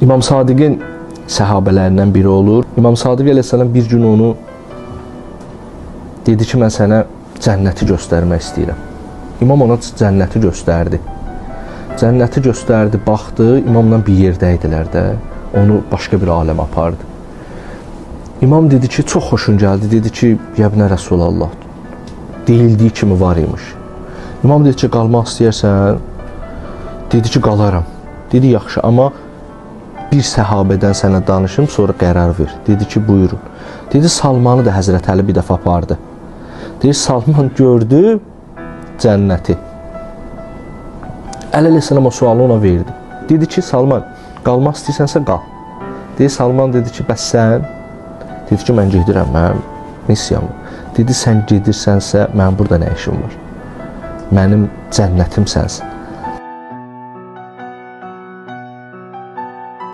İmam Sadiqin səhabələrindən biri olur. İmam Sadiq əleyhissalam bir gün onu dedi ki, mən sənə cənnəti göstərmək istəyirəm. İmam ona cənnəti göstərdi. Cənnəti göstərdi, baxdı, imamla bir yerdə idilər də, onu başqa bir aləmə apardı. İmam dedi ki, çox xoşun gəldi, dedi ki, yəbnə Rəsulallah, deyildiyi kimi var imiş. İmam dedi ki, qalmaq istəyərsən, dedi ki, qalaram. Dedi, yaxşı, amma bir səhabədən sənə danışım, sonra qərar ver. Dedi ki, buyurun. Dedi, Salmanı da Həzrət Əli bir dəfə apardı. Dedi, Salman gördü cənnəti. Əli əleyhissalam o sualı ona verdi. Dedi ki, Salman, qalmaq istəyirsənsə qal. Dedi, Salman dedi ki, bəs sən? Dedi ki, mən gedirəm, mənim missiyam var. Dedi, sən gedirsənsə, mənim burada nə işim var? Mənim cənnətim sənsən.